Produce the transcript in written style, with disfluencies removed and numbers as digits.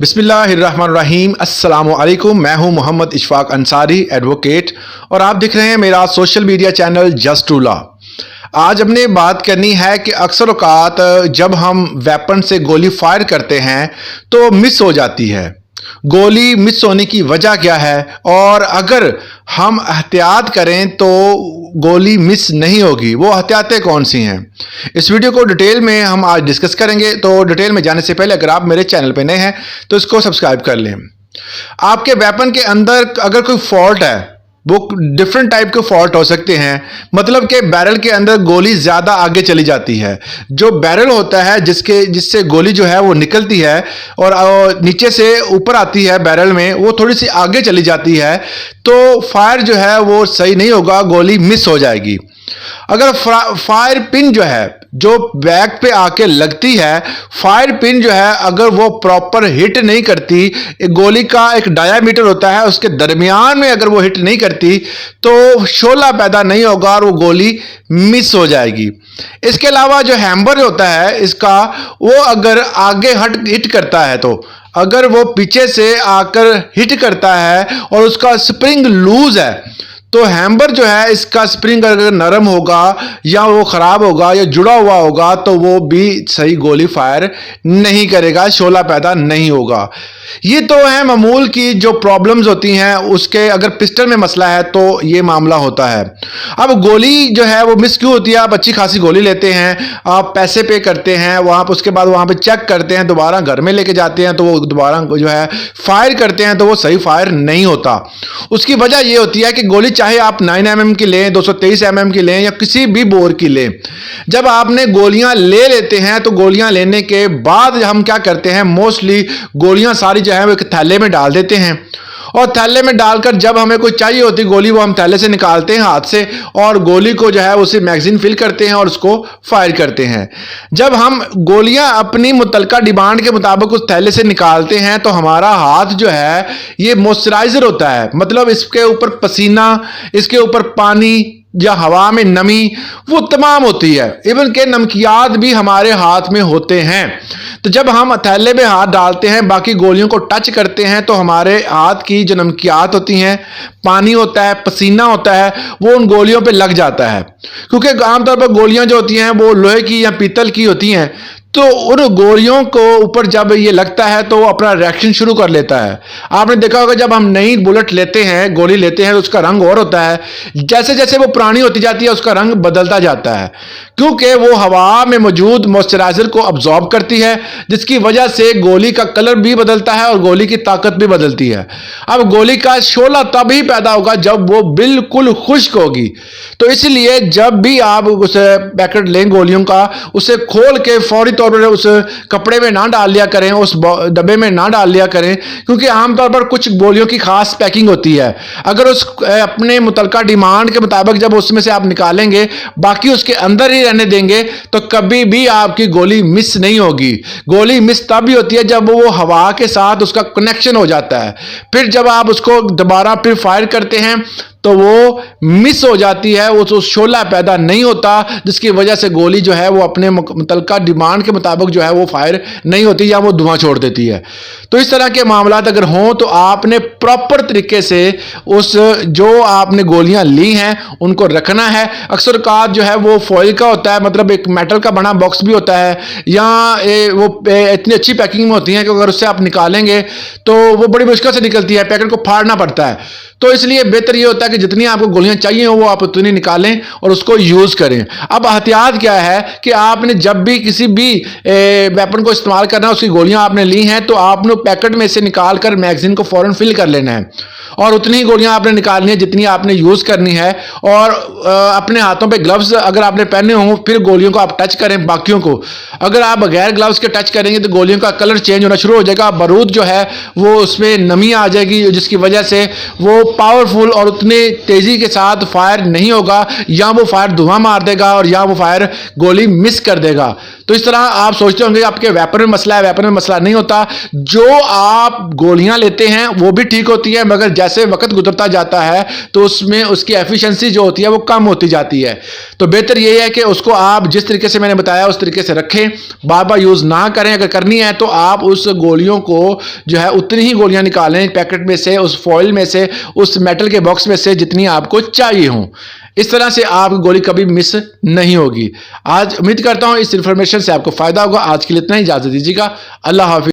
बिस्मिल्लाहिर्रहमानिर्रहीम अस्सलामु अलैकुम। मैं हूं मोहम्मद इशफाक अंसारी, एडवोकेट, और आप देख रहे हैं मेरा social media channel just to law. आज हमने बात करनी है कि अक्सर औकात जब हम वेपन से गोली फायर करते हैं तो मिस हो जाती है। गोली मिस होने की वजह क्या है, और अगर हम एहतियात करें तो गोली मिस नहीं होगी, वो एहतियातें कौन सी हैं। इस वीडियो को डिटेल में हम आज डिस्कस करेंगे। तो डिटेल में जाने से पहले अगर आप मेरे चैनल पे नए हैं तो इसको सब्सक्राइब कर लें। आपके वेपन के अंदर अगर कोई फॉल्ट है, वो डिफरेंट टाइप के फॉल्ट हो सकते हैं। मतलब कि बैरल के अंदर गोली ज़्यादा आगे चली जाती है। जो बैरल होता है जिससे गोली जो है वो निकलती है और नीचे से ऊपर आती है बैरल में, वो थोड़ी सी आगे चली जाती है, तो फायर जो है वो सही नहीं होगा, गोली मिस हो जाएगी। अगर फायर पिन जो है जो बैक पे आके लगती है, फायर पिन जो है अगर वो प्रॉपर हिट नहीं करती, गोली का एक डायामीटर होता है, उसके दरमियान में अगर वो हिट नहीं करती तो शोला पैदा नहीं होगा और वो गोली मिस हो जाएगी। इसके अलावा जो हैम्बर होता है इसका, वो अगर आगे हिट करता है, तो अगर वो पीछे से आकर हिट करता है और उसका स्प्रिंग लूज है, तो हैम्बर जो है इसका स्प्रिंग अगर नरम होगा या वो खराब होगा या जुड़ा हुआ होगा तो वो भी सही गोली फायर नहीं करेगा, शोला पैदा नहीं होगा। ये तो है मामूल की जो प्रॉब्लम्स होती हैं उसके। अगर पिस्टल में मसला है तो ये मामला होता है। अब गोली जो है वो मिस क्यों होती है? आप अच्छी खासी गोली लेते हैं, आप पैसे पे करते हैं, वहाँ पर उसके बाद वहाँ पे चेक करते हैं, दोबारा घर में लेके जाते हैं तो वो दोबारा जो है फायर करते हैं तो वो सही फायर नहीं होता। उसकी वजह ये होती है कि गोली चाहे आप 9mm की लें, 223mm की लें या किसी भी बोर की लें, जब आपने गोलियां ले लेते हैं तो गोलियां लेने के बाद हम क्या करते हैं, मोस्टली गोलियां सारी जो है वो एक थैले में डाल देते हैं, और थैले में डालकर जब हमें कोई चाहिए होती गोली वो हम थैले से निकालते हैं हाथ से, और गोली को जो है उसे मैगजीन फिल करते हैं और उसको फायर करते हैं। जब हम गोलियां अपनी मुतलका डिमांड के मुताबिक उस थैले से निकालते हैं तो हमारा हाथ जो है ये मॉइस्चराइजर होता है, मतलब इसके ऊपर पसीना, इसके ऊपर पानी या हवा में नमी वो तमाम होती है, इवन के नमकियात भी हमारे हाथ में होते हैं। तो जब हम थैले में हाथ डालते हैं, बाकी गोलियों को टच करते हैं, तो हमारे हाथ की जो नमकियात होती हैं, पानी होता है, पसीना होता है, वो उन गोलियों पे लग जाता है। क्योंकि आमतौर पर गोलियां जो होती हैं वो लोहे की या पीतल की होती हैं, तो उन गोलियों को ऊपर जब ये लगता है तो वो अपना रिएक्शन शुरू कर लेता है। आपने देखा होगा जब हम नई बुलेट लेते हैं, गोली लेते हैं, तो उसका रंग और होता है, जैसे जैसे वो पुरानी होती जाती है उसका रंग बदलता जाता है, क्योंकि वो हवा में मौजूद मॉइस्चराइजर को अब्जॉर्ब करती है, जिसकी वजह से गोली का कलर भी बदलता है और गोली की ताकत भी बदलती है। अब गोली का शोला तभी पैदा होगा जब वो बिल्कुल खुश्क होगी। तो इसलिए जब भी आप उस पैकेट लें गोलियों का, उसे खोल के फौरी तौर पर उस कपड़े में ना डाल लिया करें, उस डब्बे में ना डाल लिया करें, क्योंकि आमतौर पर कुछ गोलियों की खास पैकिंग होती है। अगर उस अपने मुतलका डिमांड के मुताबिक जब उसमें से आप निकालेंगे, बाकी उसके अंदर ही रहने देंगे, तो कभी भी आपकी गोली मिस नहीं होगी। गोली मिस तब भी होती है जब वो हवा के साथ उसका कनेक्शन हो जाता है, फिर जब आप उसको दोबारा फिर फायर करते हैं तो वो मिस हो जाती है, वो शोला पैदा नहीं होता, जिसकी वजह से गोली जो है वो अपने मुतलका डिमांड के मुताबिक जो है वो फायर नहीं होती या वो धुआं छोड़ देती है। तो इस तरह के मामलात अगर हों तो आपने प्रॉपर तरीके से उस जो आपने गोलियां ली हैं उनको रखना है। अक्सर काज जो है वो फॉइल का होता है, मतलब एक मेटल का बना बॉक्स भी होता है, या वो इतनी अच्छी पैकिंग में होती है कि अगर उससे आप निकालेंगे तो वो बड़ी मुश्किल से निकलती है, पैकेट को फाड़ना पड़ता है। तो इसलिए बेहतर ये होता है कि जितनी आपको गोलियां चाहिए हो वो आप उतनी निकालें और उसको यूज करें। अब एहतियात क्या है कि आपने जब भी किसी भी वेपन को इस्तेमाल करना है, उसकी गोलियां आपने ली हैं, तो आपने पैकेट में से निकाल कर मैगजीन को फौरन फिल कर लेना है, और उतनी ही गोलियां आपने निकालनी है जितनी आपने यूज करनी है। और अपने हाथों पे ग्लव्स अगर आपने पहने हों, फिर गोलियों को आप टच करें बाकियों को। अगर आप बगैर ग्लव्स के टच करेंगे तो गोलियों का कलर चेंज होना शुरू हो जाएगा, बारूद जो है वो उसमें नमी आ जाएगी, जिसकी वजह से वो पावरफुल और उतने तेजी के साथ फायर नहीं होगा, या वो फायर धुआं मार देगा और या वो फायर गोली मिस कर देगा। तो इस तरह आप सोचते होंगे आपके वेपर में मसला है, वेपर में मसला नहीं होता। जो आप गोलियां लेते हैं वो भी ठीक होती है, मगर जैसे वक्त गुजरता जाता है तो उसमें उसकी एफिशिएंसी जो होती है वो कम होती जाती है। तो बेहतर ये है कि उसको आप जिस तरीके से मैंने बताया उस तरीके से रखें, बार बार यूज़ ना करें। अगर करनी है तो आप उस गोलियों को जो है उतनी ही गोलियां निकालें पैकेट में से, उस फॉइल में से, उस मेटल के बॉक्स में से जितनी आपको चाहिए हो। इस तरह से आप गोली कभी मिस नहीं होगी। आज उम्मीद करता हूं इस इंफॉर्मेशन से आपको फायदा होगा। आज के लिए इतना ही, इजाजत दीजिएगा। अल्लाह हाफिज।